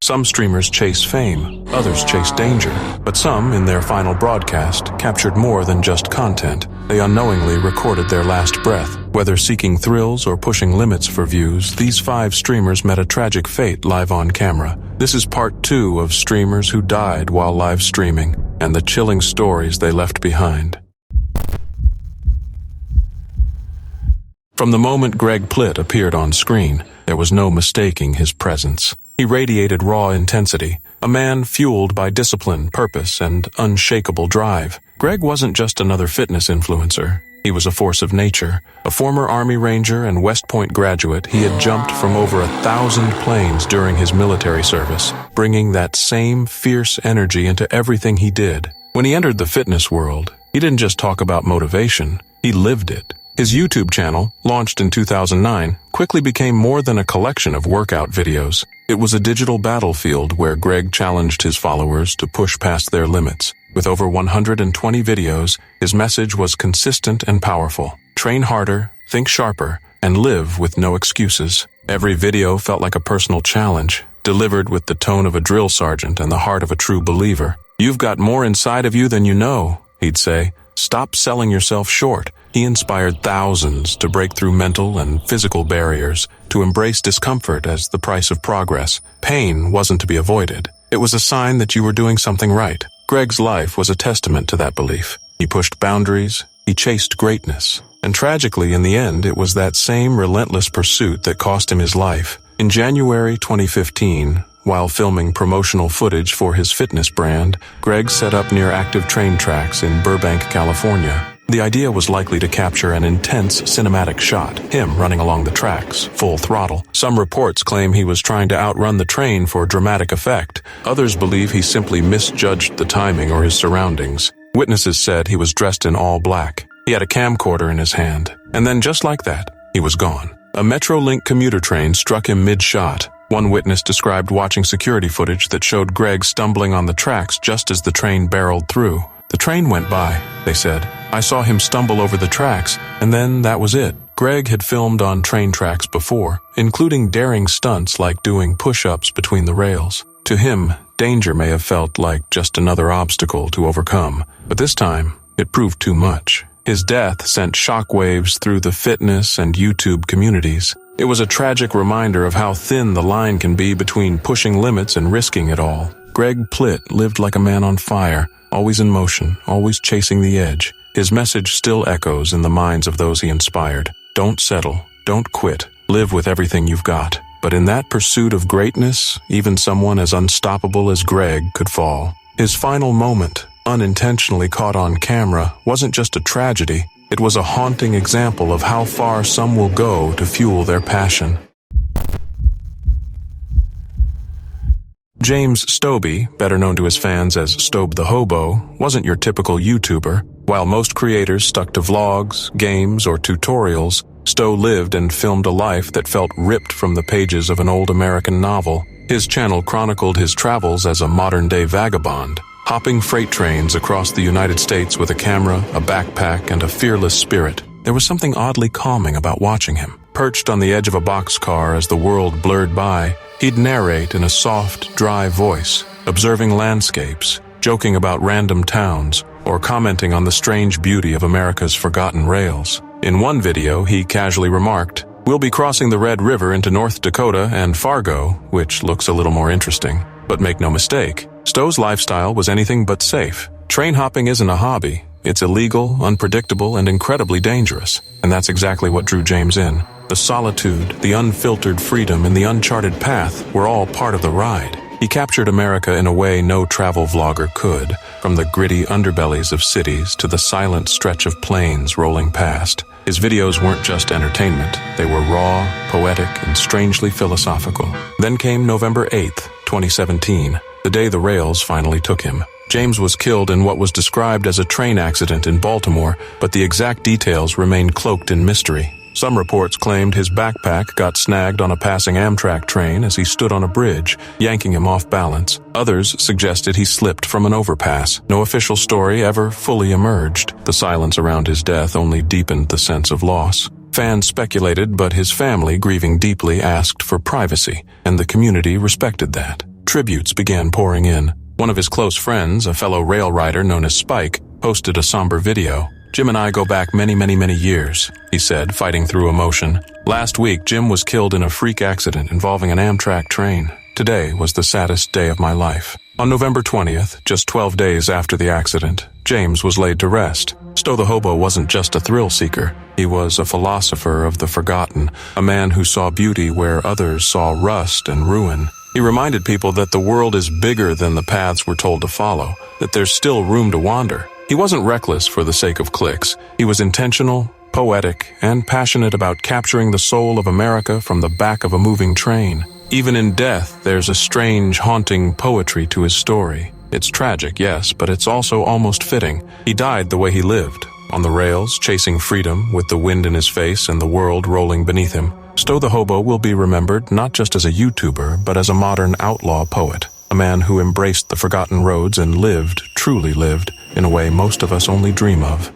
Some streamers chase fame, others chase danger, but some, in their final broadcast, captured more than just content. They unknowingly recorded their last breath. Whether seeking thrills or pushing limits for views, these 5 streamers met a tragic fate live on camera. This is part 2 of streamers who died while live streaming, and the chilling stories they left behind. From the moment Greg Plitt appeared on screen, there was no mistaking his presence. He radiated raw intensity, a man fueled by discipline, purpose, and unshakable drive. Greg wasn't just another fitness influencer. He was a force of nature. A former Army Ranger and West Point graduate, he had jumped from over 1,000 planes during his military service, bringing that same fierce energy into everything he did. When he entered the fitness world, he didn't just talk about motivation, he lived it. His YouTube channel, launched in 2009, quickly became more than a collection of workout videos. It was a digital battlefield where Greg challenged his followers to push past their limits. With over 120 videos, his message was consistent and powerful. Train harder, think sharper, and live with no excuses. Every video felt like a personal challenge, delivered with the tone of a drill sergeant and the heart of a true believer. "You've got more inside of you than you know," he'd say. "Stop selling yourself short." He inspired thousands to break through mental and physical barriers, to embrace discomfort as the price of progress. Pain wasn't to be avoided. It was a sign that you were doing something right. Greg's life was a testament to that belief. He pushed boundaries, he chased greatness, and tragically, in the end, it was that same relentless pursuit that cost him his life. In January 2015, while filming promotional footage for his fitness brand, Greg set up near active train tracks in Burbank, California. The idea was likely to capture an intense cinematic shot, him running along the tracks, full throttle. Some reports claim he was trying to outrun the train for dramatic effect. Others believe he simply misjudged the timing or his surroundings. Witnesses said he was dressed in all black. He had a camcorder in his hand. And then just like that, he was gone. A Metrolink commuter train struck him mid-shot. One witness described watching security footage that showed Greg stumbling on the tracks just as the train barreled through. "The train went by," they said. "I saw him stumble over the tracks, and then that was it." Greg had filmed on train tracks before, including daring stunts like doing push-ups between the rails. To him, danger may have felt like just another obstacle to overcome, but this time, it proved too much. His death sent shockwaves through the fitness and YouTube communities. It was a tragic reminder of how thin the line can be between pushing limits and risking it all. Greg Plitt lived like a man on fire, always in motion, always chasing the edge. His message still echoes in the minds of those he inspired. Don't settle, don't quit, live with everything you've got. But in that pursuit of greatness, even someone as unstoppable as Greg could fall. His final moment, unintentionally caught on camera, wasn't just a tragedy. It was a haunting example of how far some will go to fuel their passion. James Stoby, better known to his fans as Sto the Hobo, wasn't your typical YouTuber. While most creators stuck to vlogs, games, or tutorials, Sto lived and filmed a life that felt ripped from the pages of an old American novel. His channel chronicled his travels as a modern-day vagabond, hopping freight trains across the United States with a camera, a backpack, and a fearless spirit. There was something oddly calming about watching him. Perched on the edge of a boxcar as the world blurred by, he'd narrate in a soft, dry voice, observing landscapes, joking about random towns, or commenting on the strange beauty of America's forgotten rails. In one video, he casually remarked, "We'll be crossing the Red River into North Dakota and Fargo," which looks a little more interesting. But make no mistake, Sto's lifestyle was anything but safe. Train hopping isn't a hobby. It's illegal, unpredictable, and incredibly dangerous. And that's exactly what drew James in. The solitude, the unfiltered freedom, and the uncharted path were all part of the ride. He captured America in a way no travel vlogger could, from the gritty underbellies of cities to the silent stretch of plains rolling past. His videos weren't just entertainment. They were raw, poetic, and strangely philosophical. Then came November 8th, 2017, the day the rails finally took him. James was killed in what was described as a train accident in Baltimore, but the exact details remained cloaked in mystery. Some reports claimed his backpack got snagged on a passing Amtrak train as he stood on a bridge, yanking him off balance. Others suggested he slipped from an overpass. No official story ever fully emerged. The silence around his death only deepened the sense of loss. Fans speculated, but his family, grieving deeply, asked for privacy, and the community respected that. tributes began pouring in. One of his close friends, a fellow rail rider known as Spike, posted a somber video. "Jim and I go back many, many, many years," he said, fighting through emotion. "Last week, Jim was killed in a freak accident involving an Amtrak train. Today was the saddest day of my life." On November 20th, just 12 days after the accident, James was laid to rest. Sto the Hobo wasn't just a thrill seeker. He was a philosopher of the forgotten, a man who saw beauty where others saw rust and ruin. He reminded people that the world is bigger than the paths we're told to follow, that there's still room to wander. He wasn't reckless for the sake of clicks. He was intentional, poetic, and passionate about capturing the soul of America from the back of a moving train. Even in death, there's a strange, haunting poetry to his story. It's tragic, yes, but it's also almost fitting. He died the way he lived, on the rails, chasing freedom, with the wind in his face and the world rolling beneath him. Sto the Hobo will be remembered not just as a YouTuber, but as a modern outlaw poet, a man who embraced the forgotten roads and lived, truly lived, in a way most of us only dream of.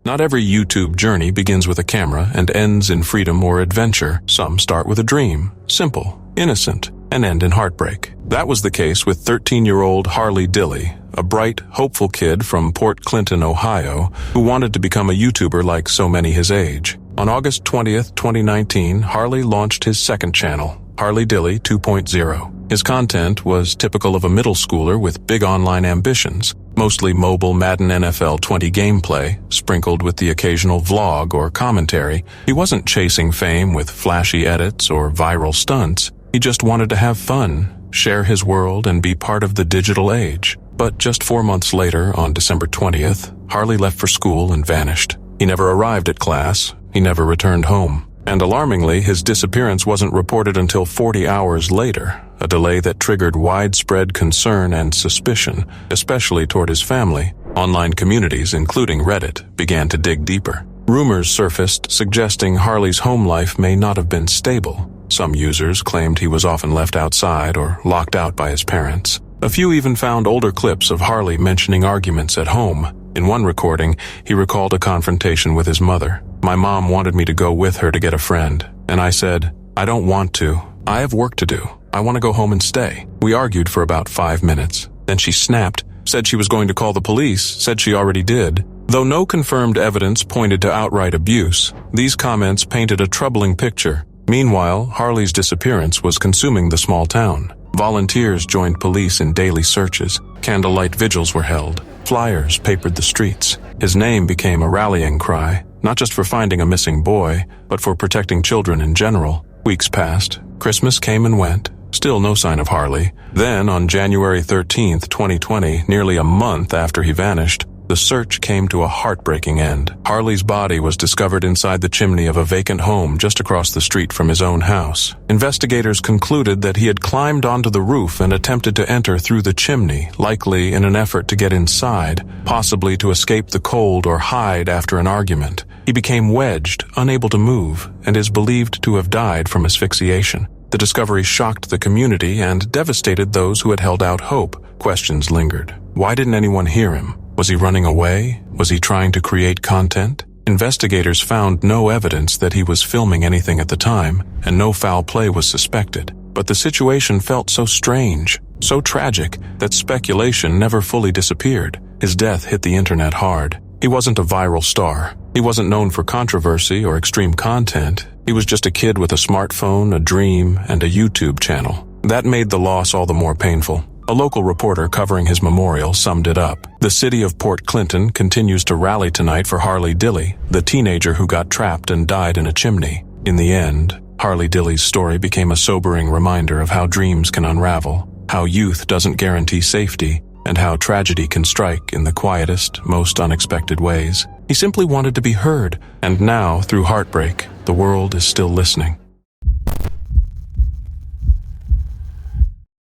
Not every YouTube journey begins with a camera and ends in freedom or adventure. Some start with a dream, simple, innocent, and end in heartbreak. That was the case with 13-year-old Harley Dilly, a bright, hopeful kid from Port Clinton, Ohio, who wanted to become a YouTuber like so many his age. On August 20th, 2019, Harley launched his second channel, Harley Dilly 2.0. His content was typical of a middle schooler with big online ambitions, mostly mobile Madden NFL 20 gameplay, sprinkled with the occasional vlog or commentary. He wasn't chasing fame with flashy edits or viral stunts. He just wanted to have fun, share his world, and be part of the digital age. But just 4 months later, on December 20th, Harley left for school and vanished. He never arrived at class. He never returned home. And alarmingly, his disappearance wasn't reported until 40 hours later, a delay that triggered widespread concern and suspicion, especially toward his family. Online communities, including Reddit, began to dig deeper. Rumors surfaced suggesting Harley's home life may not have been stable. Some users claimed he was often left outside or locked out by his parents. A few even found older clips of Harley mentioning arguments at home. In one recording, he recalled a confrontation with his mother. "My mom wanted me to go with her to get a friend, and I said, I don't want to. I have work to do. I want to go home and stay." We argued for about 5 minutes. Then she snapped, said she was going to call the police, said she already did. Though no confirmed evidence pointed to outright abuse, these comments painted a troubling picture. Meanwhile, Harley's disappearance was consuming the small town. Volunteers joined police in daily searches. Candlelight vigils were held. Flyers papered the streets. His name became a rallying cry, not just for finding a missing boy, but for protecting children in general. Weeks passed. Christmas came and went. Still no sign of Harley. Then, on January 13th, 2020, nearly a month after he vanished, the search came to a heartbreaking end. Harley's body was discovered inside the chimney of a vacant home just across the street from his own house. Investigators concluded that he had climbed onto the roof and attempted to enter through the chimney, likely in an effort to get inside, possibly to escape the cold or hide after an argument. He became wedged, unable to move, and is believed to have died from asphyxiation. The discovery shocked the community and devastated those who had held out hope. Questions lingered. Why didn't anyone hear him? Was he running away? Was he trying to create content? Investigators found no evidence that he was filming anything at the time, and no foul play was suspected. But the situation felt so strange, so tragic, that speculation never fully disappeared. His death hit the internet hard. He wasn't a viral star. He wasn't known for controversy or extreme content. He was just a kid with a smartphone, a dream, and a YouTube channel. That made the loss all the more painful. A local reporter covering his memorial summed it up. The city of Port Clinton continues to rally tonight for Harley Dilly, the teenager who got trapped and died in a chimney. In the end, Harley Dilly's story became a sobering reminder of how dreams can unravel, how youth doesn't guarantee safety, and how tragedy can strike in the quietest, most unexpected ways. He simply wanted to be heard, and now, through heartbreak, the world is still listening.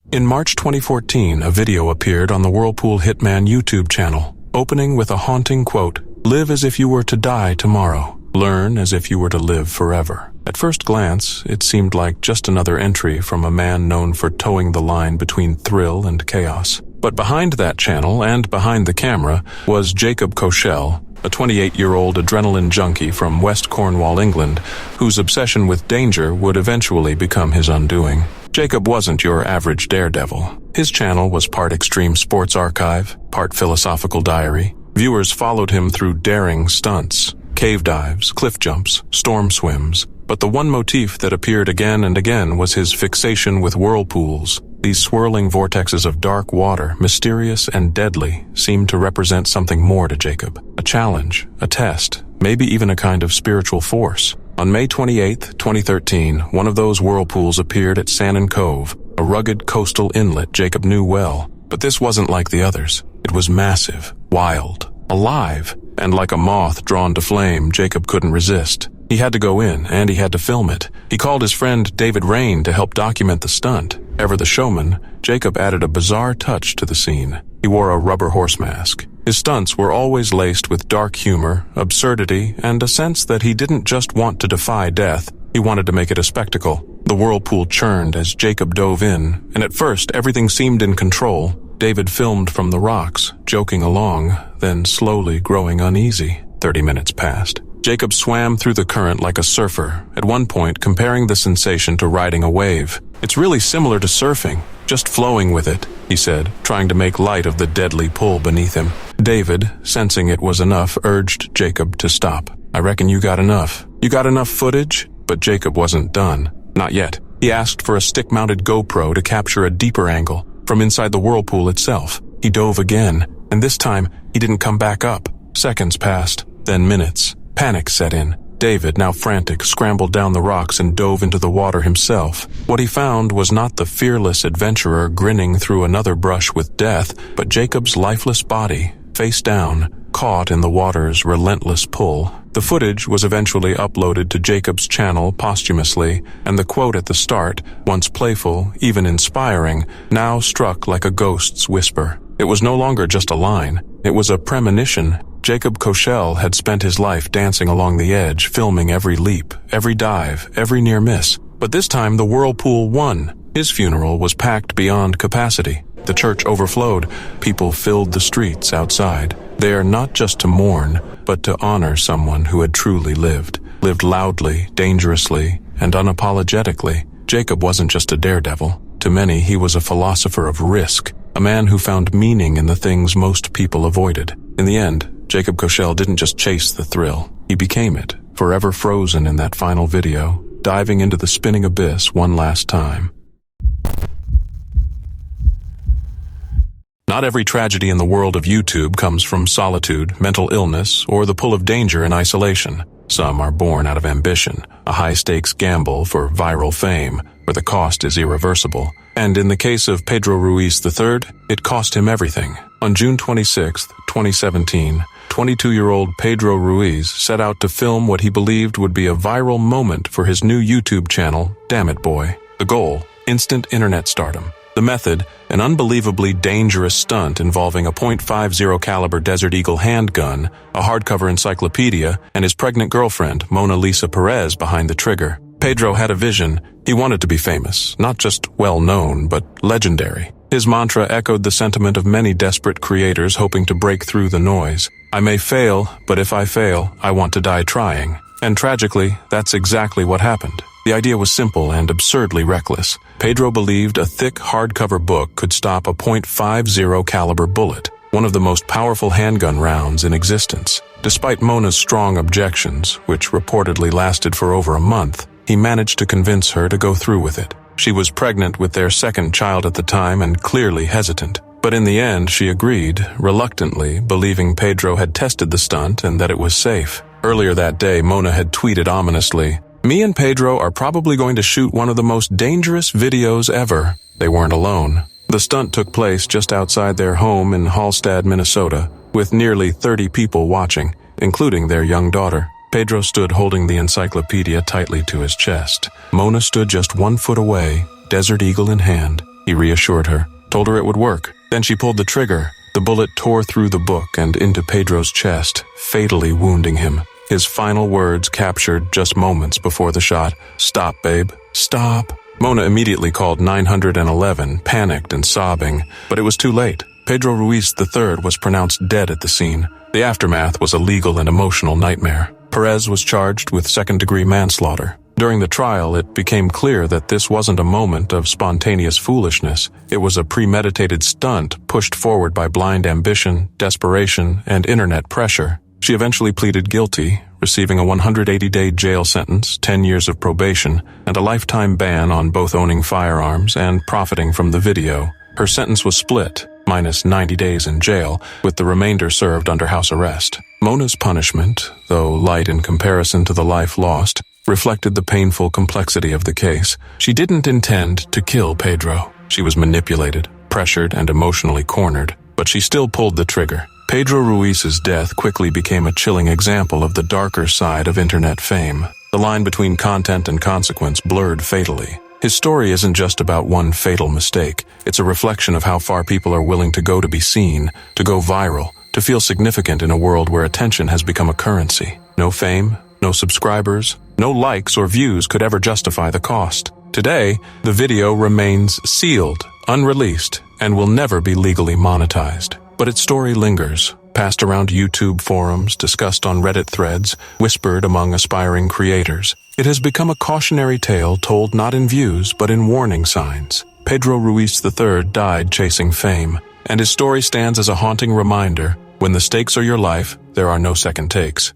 In March 2014, a video appeared on the Whirlpool Hitman YouTube channel, opening with a haunting quote, "Live as if you were to die tomorrow. Learn as if you were to live forever." At first glance, it seemed like just another entry from a man known for towing the line between thrill and chaos. But behind that channel and behind the camera was Jacob Koschel, a 28-year-old adrenaline junkie from West Cornwall, England, whose obsession with danger would eventually become his undoing. Jacob wasn't your average daredevil. His channel was part extreme sports archive, part philosophical diary. Viewers followed him through daring stunts, cave dives, cliff jumps, storm swims. But the one motif that appeared again and again was his fixation with whirlpools. These swirling vortexes of dark water, mysterious and deadly, seemed to represent something more to Jacob. A challenge, a test, maybe even a kind of spiritual force. On May 28, 2013, one of those whirlpools appeared at Sannon Cove, a rugged coastal inlet Jacob knew well. But this wasn't like the others. It was massive, wild, alive, and like a moth drawn to flame, Jacob couldn't resist. He had to go in, and he had to film it. He called his friend David Rain to help document the stunt. Ever the showman, Jacob added a bizarre touch to the scene. He wore a rubber horse mask. His stunts were always laced with dark humor, absurdity, and a sense that he didn't just want to defy death, he wanted to make it a spectacle. The whirlpool churned as Jacob dove in, and at first everything seemed in control. David filmed from the rocks, joking along, then slowly growing uneasy. 30 minutes passed. Jacob swam through the current like a surfer, at one point comparing the sensation to riding a wave. "It's really similar to surfing, just flowing with it," he said, trying to make light of the deadly pull beneath him. David, sensing it was enough, urged Jacob to stop. "I reckon you got enough. You got enough footage?" But Jacob wasn't done. Not yet. He asked for a stick-mounted GoPro to capture a deeper angle, from inside the whirlpool itself. He dove again, and this time he didn't come back up. Seconds passed, then minutes. Panic set in. David, now frantic, scrambled down the rocks and dove into the water himself. What he found was not the fearless adventurer grinning through another brush with death, but Jacob's lifeless body, face down, caught in the water's relentless pull. The footage was eventually uploaded to Jacob's channel posthumously, and the quote at the start, once playful, even inspiring, now struck like a ghost's whisper. It was no longer just a line. It was a premonition. Jacob Koschel had spent his life dancing along the edge, filming every leap, every dive, every near miss. But this time the whirlpool won. His funeral was packed beyond capacity. The church overflowed. People filled the streets outside, there not just to mourn, but to honor someone who had truly lived loudly, dangerously, and unapologetically. Jacob wasn't just a daredevil. To many, he was a philosopher of risk, a man who found meaning in the things most people avoided. In the end, Jacob Koschel didn't just chase the thrill. He became it, forever frozen in that final video, diving into the spinning abyss one last time. Not every tragedy in the world of YouTube comes from solitude, mental illness, or the pull of danger in isolation. Some are born out of ambition, a high-stakes gamble for viral fame, where the cost is irreversible. And in the case of Pedro Ruiz III, it cost him everything. On June 26, 2017, 22-year-old Pedro Ruiz set out to film what he believed would be a viral moment for his new YouTube channel, Damn It Boy. The goal, instant internet stardom. The method, an unbelievably dangerous stunt involving a .50 caliber Desert Eagle handgun, a hardcover encyclopedia, and his pregnant girlfriend, Mona Lisa Perez, behind the trigger. Pedro had a vision. He wanted to be famous, not just well-known, but legendary. His mantra echoed the sentiment of many desperate creators hoping to break through the noise. "I may fail, but if I fail, I want to die trying." And tragically, that's exactly what happened. The idea was simple and absurdly reckless. Pedro believed a thick hardcover book could stop a .50 caliber bullet, one of the most powerful handgun rounds in existence. Despite Mona's strong objections, which reportedly lasted for over a month, he managed to convince her to go through with it. She was pregnant with their second child at the time and clearly hesitant. But in the end, she agreed, reluctantly, believing Pedro had tested the stunt and that it was safe. Earlier that day, Mona had tweeted ominously, "Me and Pedro are probably going to shoot one of the most dangerous videos ever." They weren't alone. The stunt took place just outside their home in Hallstatt, Minnesota, with nearly 30 people watching, including their young daughter. Pedro stood holding the encyclopedia tightly to his chest. Mona stood just 1 foot away, Desert Eagle in hand. He reassured her, told her it would work. Then she pulled the trigger. The bullet tore through the book and into Pedro's chest, fatally wounding him. His final words captured just moments before the shot. "Stop, babe. Stop." Mona immediately called 911, panicked and sobbing, but it was too late. Pedro Ruiz III was pronounced dead at the scene. The aftermath was a legal and emotional nightmare. Perez was charged with second-degree manslaughter. During the trial, it became clear that this wasn't a moment of spontaneous foolishness. It was a premeditated stunt pushed forward by blind ambition, desperation, and internet pressure. She eventually pleaded guilty, receiving a 180-day jail sentence, 10 years of probation, and a lifetime ban on both owning firearms and profiting from the video. Her sentence was split, minus 90 days in jail, with the remainder served under house arrest. Mona's punishment, though light in comparison to the life lost, reflected the painful complexity of the case. She didn't intend to kill Pedro. She was manipulated, pressured, and emotionally cornered, but she still pulled the trigger. Pedro Ruiz's death quickly became a chilling example of the darker side of internet fame. The line between content and consequence blurred fatally. His story isn't just about one fatal mistake. It's a reflection of how far people are willing to go to be seen, to go viral, to feel significant in a world where attention has become a currency. No fame, no subscribers, no likes or views could ever justify the cost. Today, the video remains sealed, unreleased, and will never be legally monetized. But its story lingers, passed around YouTube forums, discussed on Reddit threads, whispered among aspiring creators. It has become a cautionary tale told not in views but in warning signs. Pedro Ruiz III died chasing fame, and his story stands as a haunting reminder: when the stakes are your life, there are no second takes.